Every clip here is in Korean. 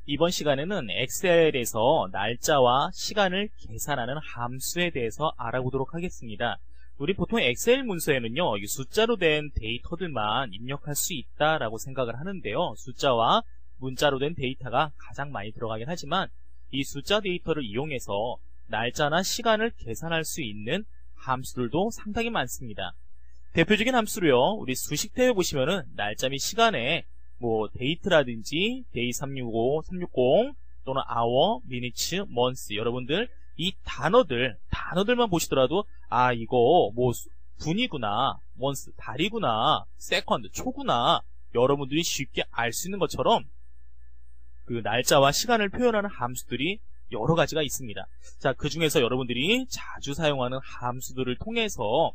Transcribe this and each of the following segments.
이번 시간에는 엑셀에서 날짜와 시간을 계산하는 함수에 대해서 알아보도록 하겠습니다. 우리 보통 엑셀 문서에는요, 숫자로 된 데이터들만 입력할 수 있다라고 생각을 하는데요. 숫자와 문자로 된 데이터가 가장 많이 들어가긴 하지만 이 숫자 데이터를 이용해서 날짜나 시간을 계산할 수 있는 함수들도 상당히 많습니다. 대표적인 함수로요, 우리 수식탭에 보시면은 날짜 및 시간에 데이트라든지 데이 365, 360 또는 hour, minutes, months, 여러분들 이 단어들만 보시더라도 이거 분이구나, months 달이구나, second 초구나, 여러분들이 쉽게 알 수 있는 것처럼 그 날짜와 시간을 표현하는 함수들이 여러 가지가 있습니다. 자, 그 중에서 여러분들이 자주 사용하는 함수들을 통해서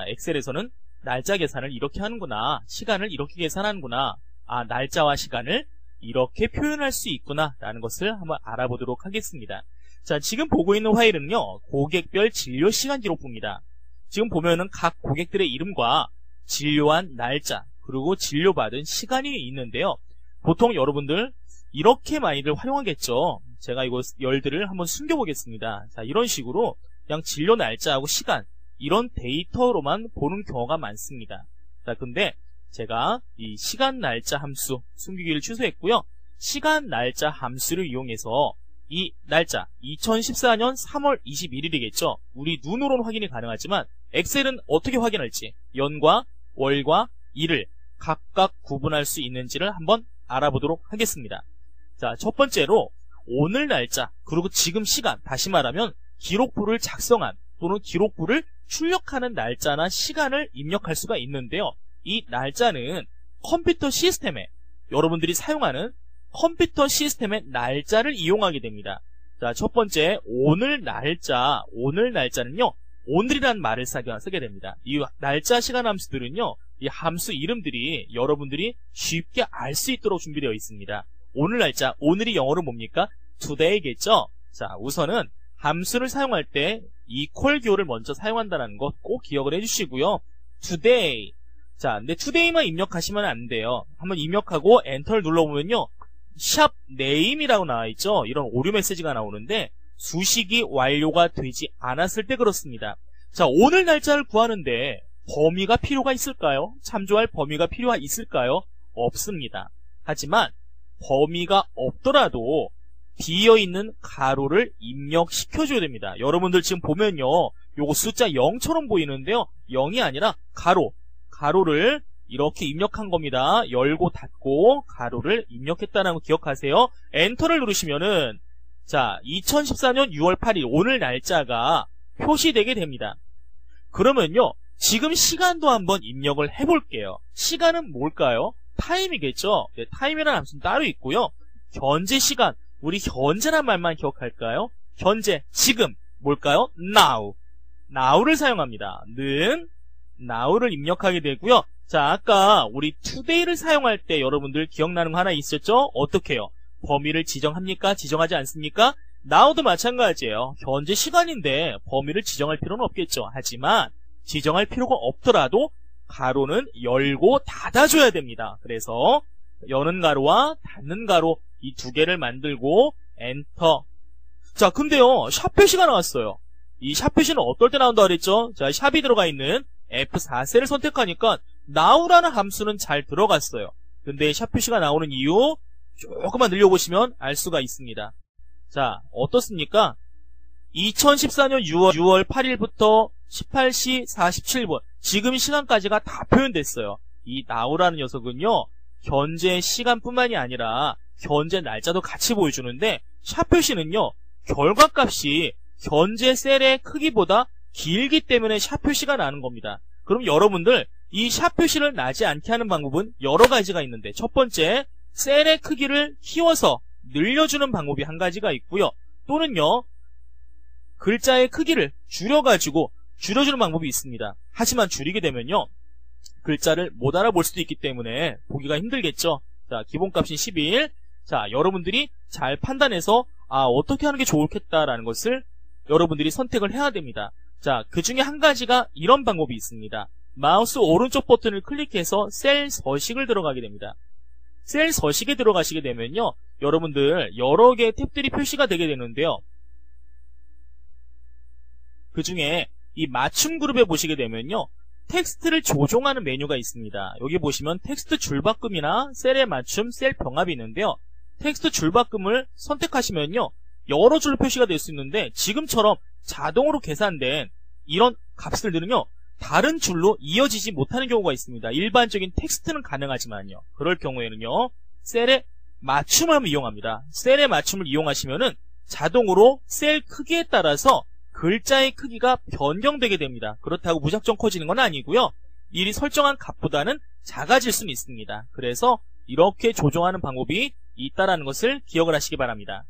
엑셀에서는 날짜 계산을 이렇게 하는구나, 시간을 이렇게 계산하는구나, 날짜와 시간을 이렇게 표현할 수 있구나 라는 것을 한번 알아보도록 하겠습니다. 자, 지금 보고 있는 파일은요, 고객별 진료 시간 기록부입니다. 지금 보면은 각 고객들의 이름과 진료한 날짜 그리고 진료받은 시간이 있는데요. 보통 여러분들 이렇게 많이들 활용하겠죠. 제가 이거 열들을 한번 숨겨보겠습니다. 자, 이런 식으로 그냥 진료 날짜하고 시간 이런 데이터로만 보는 경우가 많습니다. 자, 근데 제가 이 시간 날짜 함수 숨기기를 취소했고요. 시간 날짜 함수를 이용해서 이 날짜 2014년 3월 21일이겠죠. 우리 눈으로는 확인이 가능하지만 엑셀은 어떻게 확인할지 연과 월과 일을 각각 구분할 수 있는지를 한번 알아보도록 하겠습니다. 자, 첫 번째로 오늘 날짜 그리고 지금 시간, 다시 말하면 기록부를 작성한 또는 기록부를 출력하는 날짜나 시간을 입력할 수가 있는데요. 이 날짜는 컴퓨터 시스템에 여러분들이 사용하는 컴퓨터 시스템의 날짜를 이용하게 됩니다. 자, 첫 번째 오늘 날짜는요, 오늘이라는 말을 쓰게 됩니다. 이 날짜 시간 함수들은요, 이 함수 이름들이 여러분들이 쉽게 알 수 있도록 준비되어 있습니다. 오늘 날짜, 오늘이 영어로 뭡니까? today겠죠? 자, 우선은 함수를 사용할 때 equal 기호를 먼저 사용한다는 것 꼭 기억을 해주시고요. today. 자, 근데 today만 입력하시면 안 돼요. 한번 입력하고 엔터를 눌러보면요, 샵 name이라고 나와있죠? 이런 오류 메시지가 나오는데 수식이 완료가 되지 않았을 때 그렇습니다. 자, 오늘 날짜를 구하는데 범위가 필요가 있을까요? 참조할 범위가 필요가 있을까요? 없습니다. 하지만 범위가 없더라도 비어있는 가로를 입력시켜줘야 됩니다. 여러분들 지금 보면요, 요거 숫자 0처럼 보이는데요, 0이 아니라 가로를 이렇게 입력한 겁니다. 열고 닫고 가로를 입력했다는 거 기억하세요. 엔터를 누르시면은 자, 2014년 6월 8일 오늘 날짜가 표시되게 됩니다. 그러면요, 지금 시간도 한번 입력을 해볼게요. 시간은 뭘까요? 타임이겠죠. 네, 타임이라는 함수는 따로 있고요. 현재 시간, 우리 현재란 말만 기억할까요? 현재, 지금 뭘까요? now를 사용합니다. now를 입력하게 되고요. 자, 아까 우리 today를 사용할 때 여러분들 기억나는 거 하나 있었죠? 어떻게 해요? 범위를 지정합니까? 지정하지 않습니까? now도 마찬가지예요. 현재 시간인데 범위를 지정할 필요는 없겠죠. 하지만 지정할 필요가 없더라도 가로는 열고 닫아줘야 됩니다. 그래서 여는 가로와 닫는 가로 이 두 개를 만들고 엔터. 자, 근데요, 샵 표시가 나왔어요. 이 샵 표시는 어떨 때 나온다 그랬죠? 자, 샵이 들어가 있는 F4셀을 선택하니까 now라는 함수는 잘 들어갔어요. 근데 샵 표시가 나오는 이유 조금만 늘려보시면 알 수가 있습니다. 자, 어떻습니까? 2014년 6월 8일부터 18시 47분 지금 시간까지가 다 표현됐어요. 이 now라는 녀석은요, 현재 시간뿐만이 아니라 현재 날짜도 같이 보여주는데 샵 표시는요, 결과값이 현재 셀의 크기보다 길기 때문에 샵 표시가 나는 겁니다. 그럼 여러분들 이 샵 표시를 나지 않게 하는 방법은 여러 가지가 있는데, 첫 번째, 셀의 크기를 키워서 늘려주는 방법이 한 가지가 있고요. 또는요, 글자의 크기를 줄여가지고 줄여주는 방법이 있습니다. 하지만 줄이게 되면요, 글자를 못 알아볼 수도 있기 때문에 보기가 힘들겠죠. 자, 기본값인 11. 자, 여러분들이 잘 판단해서 어떻게 하는 게 좋겠다라는 것을 여러분들이 선택을 해야 됩니다. 자, 그 중에 한 가지가 이런 방법이 있습니다. 마우스 오른쪽 버튼을 클릭해서 셀 서식을 들어가게 됩니다. 셀 서식에 들어가시게 되면요, 여러분들 여러 개의 탭들이 표시가 되게 되는데요. 그 중에 이 맞춤 그룹에 보시게 되면요, 텍스트를 조종하는 메뉴가 있습니다. 여기 보시면 텍스트 줄바꿈이나 셀에 맞춤, 셀 병합이 있는데요. 텍스트 줄바꿈을 선택하시면요, 여러 줄로 표시가 될 수 있는데 지금처럼 자동으로 계산된 이런 값들은요, 다른 줄로 이어지지 못하는 경우가 있습니다. 일반적인 텍스트는 가능하지만요. 그럴 경우에는요, 셀의 맞춤을 이용합니다. 셀의 맞춤을 이용하시면은 자동으로 셀 크기에 따라서 글자의 크기가 변경되게 됩니다. 그렇다고 무작정 커지는 건 아니고요. 미리 설정한 값보다는 작아질 수는 있습니다. 그래서 이렇게 조정하는 방법이 있다라는 것을 기억을 하시기 바랍니다.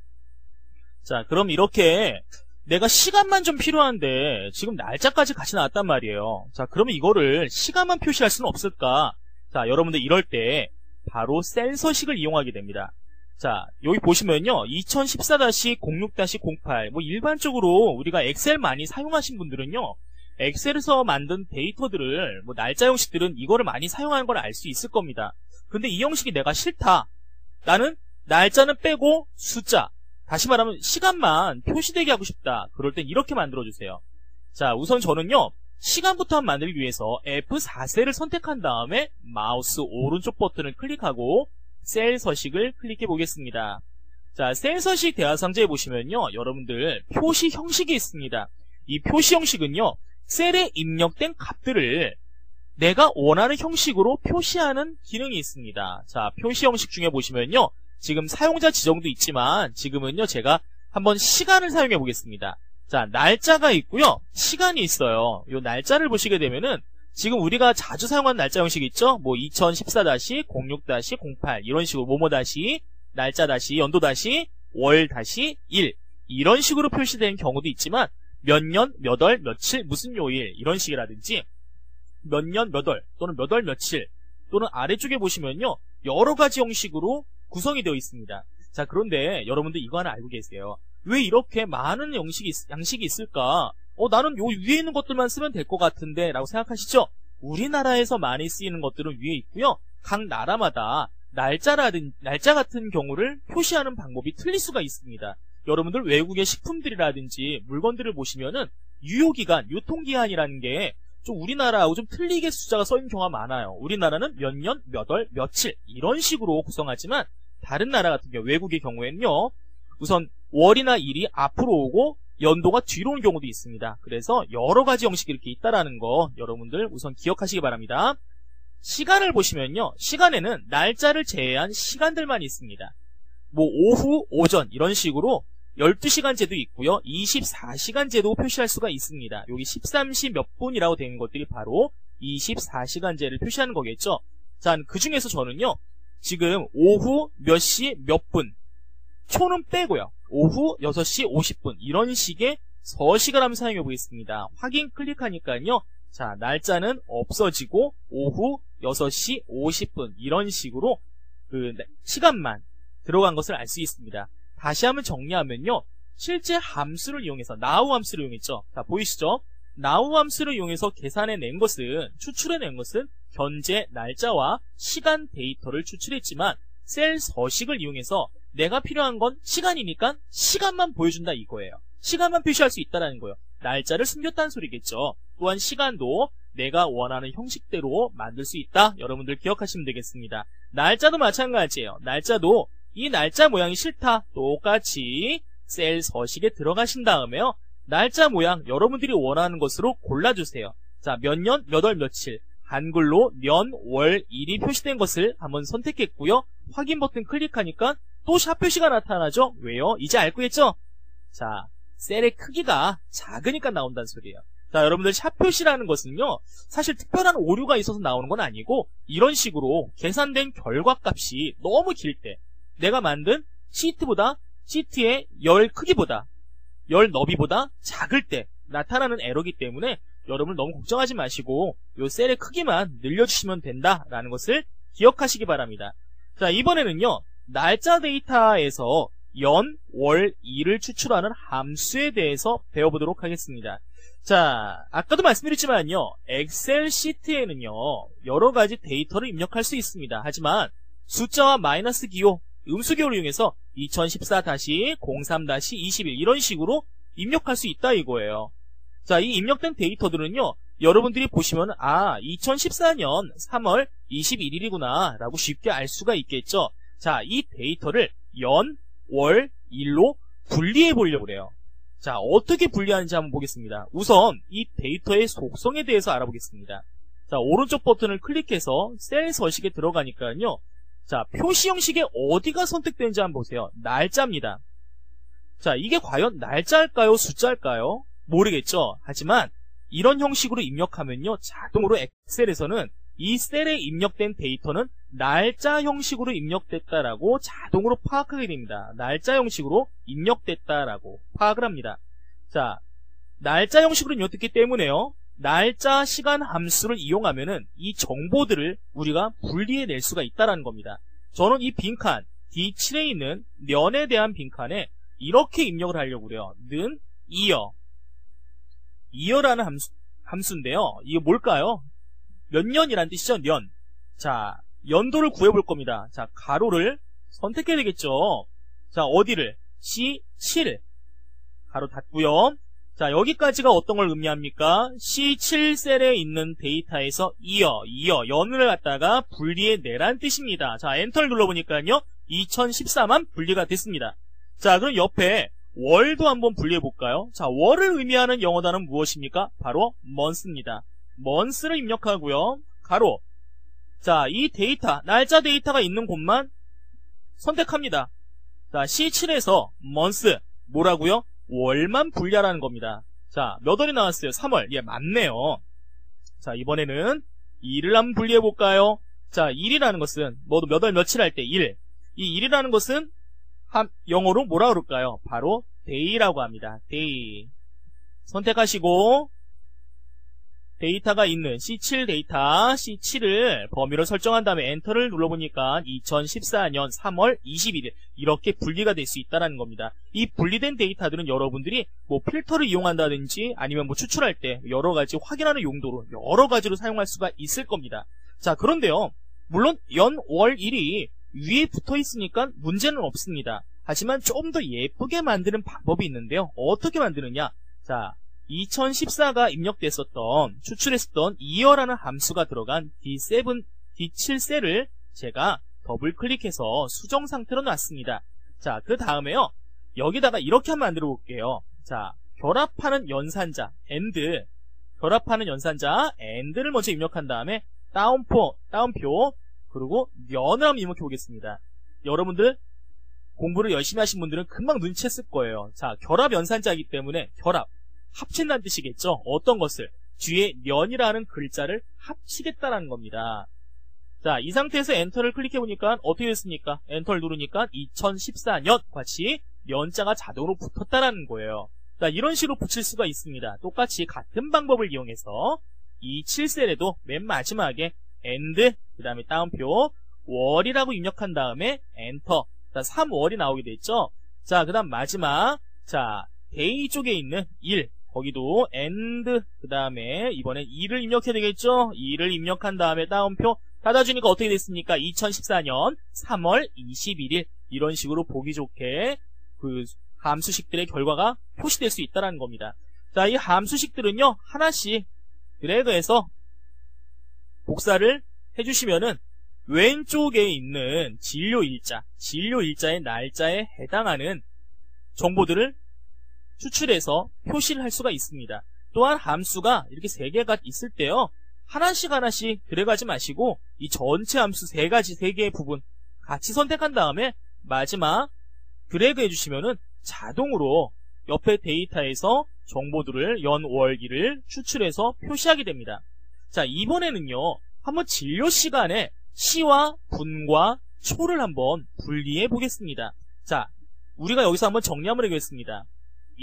자, 그럼 이렇게 내가 시간만 좀 필요한데 지금 날짜까지 같이 나왔단 말이에요. 자, 그러면 이거를 시간만 표시할 수는 없을까? 자, 여러분들 이럴 때 바로 셀 서식을 이용하게 됩니다. 자, 여기 보시면요, 2014-06-08 뭐 일반적으로 우리가 엑셀 많이 사용하신 분들은요, 엑셀에서 만든 데이터들을 뭐 날짜 형식들은 이거를 많이 사용하는 걸 알 수 있을 겁니다. 근데 이 형식이 내가 싫다, 나는 날짜는 빼고 숫자, 다시 말하면 시간만 표시되게 하고 싶다, 그럴 땐 이렇게 만들어주세요. 자, 우선 저는요, 시간부터 만들기 위해서 F4셀을 선택한 다음에 마우스 오른쪽 버튼을 클릭하고 셀 서식을 클릭해 보겠습니다. 자, 셀 서식 대화상자에 보시면요, 여러분들 표시 형식이 있습니다. 이 표시 형식은요, 셀에 입력된 값들을 내가 원하는 형식으로 표시하는 기능이 있습니다. 자, 표시 형식 중에 보시면요, 지금 사용자 지정도 있지만 지금은요, 제가 한번 시간을 사용해 보겠습니다. 자, 날짜가 있고요, 시간이 있어요. 이 날짜를 보시게 되면은 지금 우리가 자주 사용하는 날짜 형식 있죠? 뭐 2014-06-08 이런 식으로 뭐뭐 다시 날짜 다시 연도 다시 월 다시 일 이런 식으로 표시되는 경우도 있지만 몇 년 몇 월 며칠 무슨 요일 이런 식이라든지 몇 년 몇 월 또는 몇 월 며칠 또는 아래쪽에 보시면요, 여러 가지 형식으로 구성이 되어 있습니다. 자, 그런데 여러분들 이거 하나 알고 계세요. 왜 이렇게 많은 양식이 있을까? 나는 요 위에 있는 것들만 쓰면 될 것 같은데 라고 생각하시죠? 우리나라에서 많이 쓰이는 것들은 위에 있고요, 각 나라마다 날짜 같은 경우를 표시하는 방법이 틀릴 수가 있습니다. 여러분들 외국의 식품들이라든지 물건들을 보시면은 유효기간, 유통기한이라는 게 좀 우리나라하고 좀 틀리게 숫자가 써있는 경우가 많아요. 우리나라는 몇 년, 몇 월, 며칠 이런 식으로 구성하지만 다른 나라 같은 경우, 외국의 경우에는요, 우선 월이나 일이 앞으로 오고 연도가 뒤로 온 경우도 있습니다. 그래서 여러 가지 형식이 이렇게 있다라는 거 여러분들 우선 기억하시기 바랍니다. 시간을 보시면요, 시간에는 날짜를 제외한 시간들만 있습니다. 뭐 오후, 오전 이런 식으로 12시간제도 있고요, 24시간제도 표시할 수가 있습니다. 여기 13시 몇 분이라고 되는 것들이 바로 24시간제를 표시하는 거겠죠. 자, 그 중에서 저는요, 지금 오후 몇 시 몇 분 초는 빼고요, 오후 6시 50분 이런 식의 서식을 한번 사용해 보겠습니다. 확인 클릭하니까요, 자, 날짜는 없어지고 오후 6시 50분 이런 식으로 그 시간만 들어간 것을 알 수 있습니다. 다시 한번 정리하면요, 실제 함수를 이용해서 now 함수를 이용했죠. 자, 보이시죠? now 함수를 이용해서 계산해낸 것은, 추출해낸 것은 현재 날짜와 시간 데이터를 추출했지만 셀 서식을 이용해서 내가 필요한 건 시간이니까 시간만 보여준다 이거예요. 시간만 표시할 수 있다는 거예요. 날짜를 숨겼다는 소리겠죠. 또한 시간도 내가 원하는 형식대로 만들 수 있다. 여러분들 기억하시면 되겠습니다. 날짜도 마찬가지예요. 날짜도 이 날짜 모양이 싫다, 똑같이 셀 서식에 들어가신 다음에요, 날짜 모양 여러분들이 원하는 것으로 골라주세요. 자, 몇 년, 몇 월, 며칠 한글로 년, 월, 일이 표시된 것을 한번 선택했고요, 확인 버튼 클릭하니까 또 샵 표시가 나타나죠. 왜요? 이제 알고 있죠? 자, 셀의 크기가 작으니까 나온다는 소리예요. 자, 여러분들 샵 표시라는 것은요, 사실 특별한 오류가 있어서 나오는 건 아니고, 이런 식으로 계산된 결과값이 너무 길 때, 내가 만든 시트의 열 크기보다, 열 너비보다 작을 때 나타나는 에러기 때문에 여러분 너무 걱정하지 마시고 요 셀의 크기만 늘려주시면 된다라는 것을 기억하시기 바랍니다. 자, 이번에는요, 날짜 데이터에서 연, 월, 일을 추출하는 함수에 대해서 배워보도록 하겠습니다. 자, 아까도 말씀드렸지만요, 엑셀 시트에는요, 여러 가지 데이터를 입력할 수 있습니다. 하지만 숫자와 마이너스 기호, 음수 기호를 이용해서 2014-03-21 이런 식으로 입력할 수 있다 이거예요. 자, 이 입력된 데이터들은요, 여러분들이 보시면 2014년 3월 21일이구나 라고 쉽게 알 수가 있겠죠. 자, 이 데이터를 연, 월, 일로 분리해 보려고 해요. 자, 어떻게 분리하는지 한번 보겠습니다. 우선 이 데이터의 속성에 대해서 알아보겠습니다. 자, 오른쪽 버튼을 클릭해서 셀 서식에 들어가니까요. 자, 표시 형식에 어디가 선택되는지 한번 보세요. 날짜입니다. 자, 이게 과연 날짜일까요? 숫자일까요? 모르겠죠. 하지만 이런 형식으로 입력하면요, 자동으로 엑셀에서는 이 셀에 입력된 데이터는 날짜 형식으로 입력됐다라고 자동으로 파악하게 됩니다. 날짜 형식으로 입력됐다라고 파악을 합니다. 자, 날짜 형식으로 입력됐기 때문에요, 날짜, 시간 함수를 이용하면은 이 정보들을 우리가 분리해낼 수가 있다는 겁니다. 저는 이 빈칸 D7에 있는 년에 대한 빈칸에 이렇게 입력을 하려고 그래요. 는 year라는 함수인데요. 이게 뭘까요? 몇 년이란 뜻이죠. 년. 자, 연도를 구해볼 겁니다. 자, 가로를 선택해야 되겠죠. 자, 어디를? C7 가로 닫고요. 자, 여기까지가 어떤 걸 의미합니까? C7셀에 있는 데이터에서 year, 연을 갖다가 분리해내란 뜻입니다. 자, 엔터를 눌러보니까요, 2014만 분리가 됐습니다. 자, 그럼 옆에 월도 한번 분리해볼까요? 자, 월을 의미하는 영어 단어는 무엇입니까? 바로 month입니다. month를 입력하고요. 가로. 자, 이 데이터, 날짜 데이터가 있는 곳만 선택합니다. 자, C7에서 month, 뭐라고요? 월만 분리하라는 겁니다. 자, 몇 월이 나왔어요? 3월. 예, 맞네요. 자, 이번에는 일을 한번 분리해볼까요? 자, 일이라는 것은, 몇 월 며칠 할 때 일. 이 일이라는 것은 영어로 뭐라 그럴까요? 바로 day라고 합니다. day. 선택하시고 데이터가 있는 C7 데이터 C7을 범위로 설정한 다음에 엔터를 눌러보니까 2014년 3월 21일 이렇게 분리가 될 수 있다는 겁니다. 이 분리된 데이터들은 여러분들이 뭐 필터를 이용한다든지 아니면 뭐 추출할 때 여러가지 확인하는 용도로 여러가지로 사용할 수가 있을 겁니다. 자, 그런데요, 물론 연, 월, 일이 위에 붙어 있으니까 문제는 없습니다. 하지만 좀 더 예쁘게 만드는 방법이 있는데요. 어떻게 만드느냐? 자, 2014가 입력됐었던, 추출했었던 year라는 함수가 들어간 D7 셀을 제가 더블 클릭해서 수정 상태로 놨습니다. 자, 그 다음에요, 여기다가 이렇게 한번 만들어 볼게요. 자, 결합하는 연산자 and, 결합하는 연산자 and를 먼저 입력한 다음에 다운표, 그리고 년을 한번 입력해 보겠습니다. 여러분들 공부를 열심히 하신 분들은 금방 눈치챘을 거예요. 자, 결합 연산자이기 때문에 결합, 합친다는 뜻이겠죠. 어떤 것을? 뒤에 년이라는 글자를 합치겠다라는 겁니다. 자, 이 상태에서 엔터를 클릭해보니까 어떻게 됐습니까? 엔터를 누르니까 2014년 같이 년자가 자동으로 붙었다라는 거예요. 자, 이런 식으로 붙일 수가 있습니다. 똑같이 같은 방법을 이용해서 이 7셀에도 맨 마지막에 and, 그 다음에 다운표, 월이라고 입력한 다음에 엔터. 자, 3월이 나오게 됐죠. 자, 그 다음 마지막, 자, day 쪽에 있는 일, 거기도 and, 그 다음에 이번엔 2를 입력해야 되겠죠. 2를 입력한 다음에 다운표 닫아주니까 어떻게 됐습니까? 2014년 3월 21일 이런 식으로 보기 좋게 그 함수식들의 결과가 표시될 수 있다는 겁니다. 자, 이 함수식들은요, 하나씩 드래그해서 복사를 해주시면은 왼쪽에 있는 진료일자의 날짜에 해당하는 정보들을 추출해서 표시를 할 수가 있습니다. 또한 함수가 이렇게 3개가 있을 때요, 하나씩 들어가지 마시고 이 전체 함수 3개의 부분 같이 선택한 다음에 마지막 드래그 해주시면은 자동으로 옆에 데이터에서 정보들을 연, 월, 일을 추출해서 표시하게 됩니다. 자, 이번에는요, 한번 진료 시간에 시와 분과 초를 한번 분리해 보겠습니다. 자, 우리가 여기서 한번 정리 한번 해보겠습니다.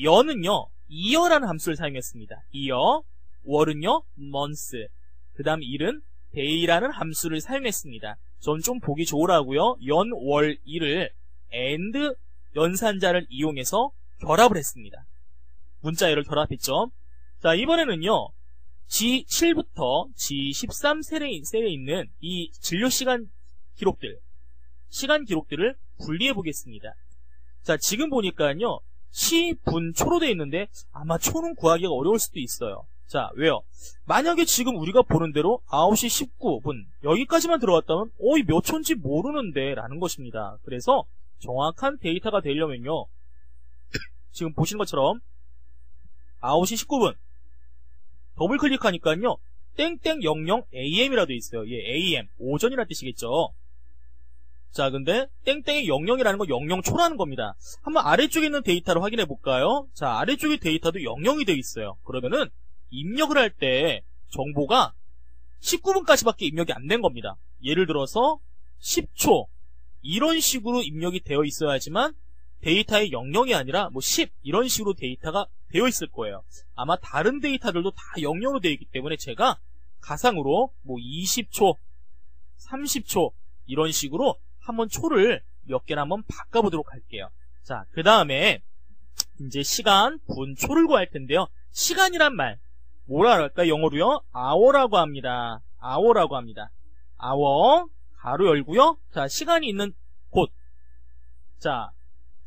연은요, year라는 함수를 사용했습니다. year, 월은요, month, 그 다음 일은 day라는 함수를 사용했습니다. 전 좀 보기 좋으라고요, 연, 월, 일을 and 연산자를 이용해서 결합을 했습니다. 문자열을 결합했죠. 자, 이번에는요, G7부터 G13셀에 있는 이 진료시간 기록들, 시간 기록들을 분리해 보겠습니다. 자, 지금 보니까요, 시, 분, 초로 되어 있는데 아마 초는 구하기가 어려울 수도 있어요. 자, 왜요? 만약에 지금 우리가 보는 대로 9시 19분 여기까지만 들어왔다면 이 몇 초인지 모르는데 라는 것입니다. 그래서 정확한 데이터가 되려면요, 지금 보시는 것처럼 9시 19분 더블 클릭하니까요, 땡땡00 AM이라도 있어요. 예, AM 오전이라는 뜻이겠죠. 자, 근데 땡땡이 00이라는 건 00초라는 겁니다. 한번 아래쪽에 있는 데이터를 확인해 볼까요? 자, 아래쪽에 데이터도 00이 되어 있어요. 그러면은 입력을 할 때 정보가 19분까지밖에 입력이 안 된 겁니다. 예를 들어서 10초 이런 식으로 입력이 되어 있어야지만 데이터의 00이 아니라 10 이런 식으로 데이터가 되어 있을 거예요. 아마 다른 데이터들도 다 00으로 되어 있기 때문에 제가 가상으로 20초, 30초 이런 식으로 한번 초를 몇 개나 한번 바꿔보도록 할게요. 자, 그 다음에 이제 시간, 분, 초를 구할 텐데요. 시간이란 말 뭐라 할까요? 영어로요? hour라고 합니다. hour라고 합니다. hour 가로 열고요. 자, 시간이 있는 곳. 자,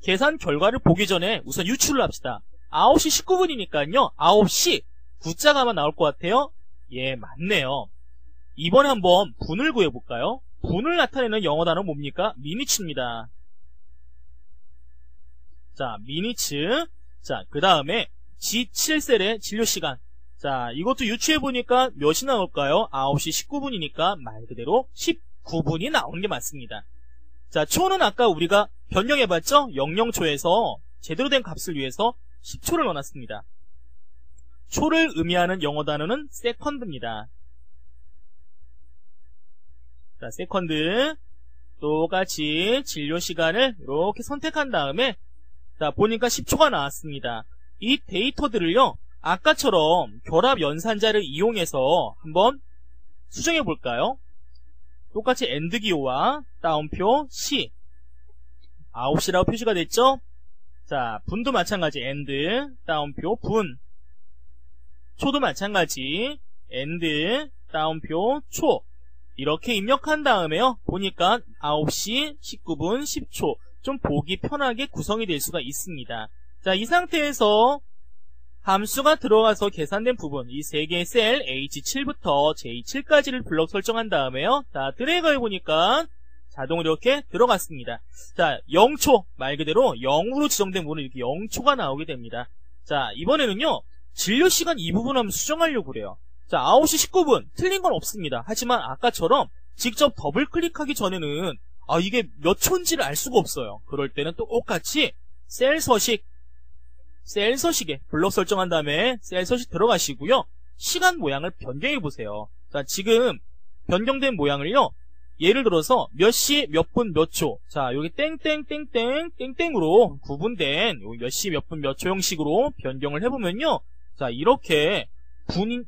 계산 결과를 보기 전에 우선 유추를 합시다. 9시 19분이니까요. 9시 9자가 아마 나올 것 같아요. 예, 맞네요. 이번에 한번 분을 구해볼까요? 분을 나타내는 영어 단어 뭡니까? 미니츠입니다. 자, 미니츠. 자, 그 다음에 G7셀의 진료시간. 자, 이것도 유추해보니까 몇이 나올까요? 9시 19분이니까 말 그대로 19분이 나오는 게 맞습니다. 자, 초는 아까 우리가 변경해봤죠? 00초에서 제대로 된 값을 위해서 10초를 넣어놨습니다. 초를 의미하는 영어 단어는 세컨드입니다. 자, 세컨드. 똑같이 진료시간을 이렇게 선택한 다음에 자, 보니까 10초가 나왔습니다. 이 데이터들을요, 아까처럼 결합 연산자를 이용해서 한번 수정해 볼까요? 똑같이 AND 기호와 따옴표 C 9시라고 표시가 됐죠? 자, 분도 마찬가지 AND 따옴표 분, 초도 마찬가지 AND 따옴표 초 이렇게 입력한 다음에요, 보니까 9시 19분 10초 좀 보기 편하게 구성이 될 수가 있습니다. 자, 이 상태에서 함수가 들어가서 계산된 부분, 이 세 개의 셀 H7부터 J7까지를 블럭 설정한 다음에요. 자, 드래그 해보니까 자동으로 이렇게 들어갔습니다. 자, 0초, 말 그대로 0으로 지정된 부분은 이렇게 0초가 나오게 됩니다. 자, 이번에는요, 진료시간 이 부분 한번 수정하려고 그래요. 자, 9시 19분, 틀린 건 없습니다. 하지만 아까처럼 직접 더블 클릭하기 전에는 이게 몇 초인지를 알 수가 없어요. 그럴 때는 똑같이 셀 서식에 블럭 설정한 다음에 셀 서식 들어가시고요. 시간 모양을 변경해 보세요. 자, 지금 변경된 모양을요, 예를 들어서 몇 시, 몇 분, 몇 초. 자, 여기 땡땡으로 구분된 몇 시, 몇 분, 몇 초 형식으로 변경을 해보면요. 자, 이렇게 분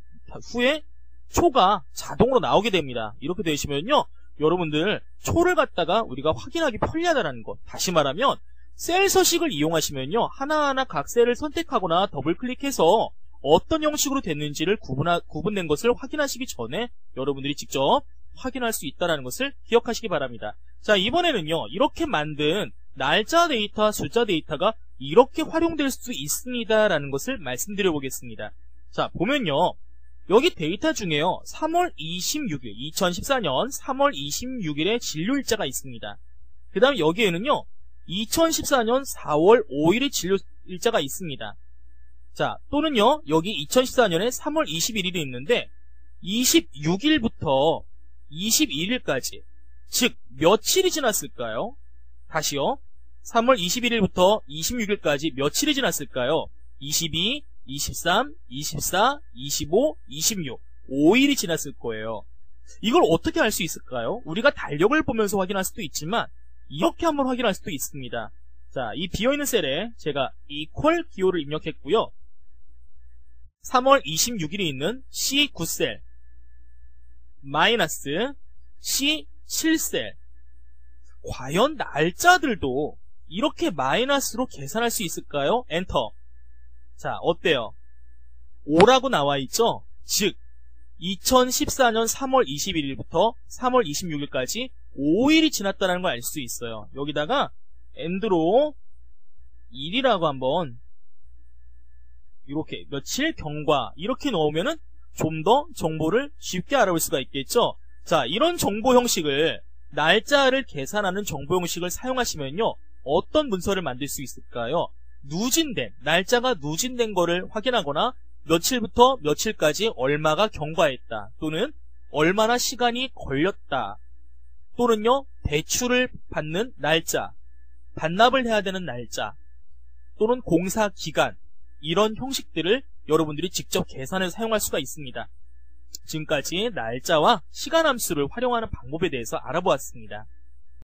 후에 초가 자동으로 나오게 됩니다. 이렇게 되시면요, 여러분들 초를 갖다가 우리가 확인하기 편리하다는 것. 다시 말하면 셀 서식을 이용하시면요, 하나하나 각 셀을 선택하거나 더블 클릭해서 어떤 형식으로 됐는지를 구분된 것을 확인하시기 전에 여러분들이 직접 확인할 수 있다는 것을 기억하시기 바랍니다. 자, 이번에는요, 이렇게 만든 날짜 데이터, 숫자 데이터가 이렇게 활용될 수 있습니다라는 것을 말씀드려 보겠습니다. 자, 보면요, 여기 데이터 중에요, 3월 26일, 2014년 3월 26일에 진료일자가 있습니다. 그 다음 여기에는요, 2014년 4월 5일의 진료일자가 있습니다. 자, 또는요, 여기 2014년에 3월 21일이 있는데 26일부터 22일까지, 즉 며칠이 지났을까요? 다시요, 3월 21일부터 26일까지 며칠이 지났을까요? 22, 23, 24, 25, 26 5일이 지났을 거예요. 이걸 어떻게 알 수 있을까요? 우리가 달력을 보면서 확인할 수도 있지만 이렇게 한번 확인할 수도 있습니다. 자, 이 비어있는 셀에 제가 equal 기호를 입력했고요. 3월 26일이 있는 C9셀 마이너스 C7셀, 과연 날짜들도 이렇게 마이너스로 계산할 수 있을까요? 엔터. 자, 어때요? 5라고 나와있죠? 즉 2014년 3월 21일부터 3월 26일까지 5일이 지났다는 걸 알 수 있어요. 여기다가 end로 1이라고 한번 이렇게 며칠 경과 이렇게 넣으면은 좀 더 정보를 쉽게 알아볼 수가 있겠죠. 자, 이런 정보 형식을 날짜를 계산하는 정보 형식을 사용하시면요, 어떤 문서를 만들 수 있을까요? 누진된, 날짜가 누진된 거를 확인하거나 며칠부터 며칠까지 얼마가 경과했다, 또는 얼마나 시간이 걸렸다, 또는요 대출을 받는 날짜, 반납을 해야 되는 날짜, 또는 공사 기간, 이런 형식들을 여러분들이 직접 계산해서 사용할 수가 있습니다. 지금까지 날짜와 시간 함수를 활용하는 방법에 대해서 알아보았습니다.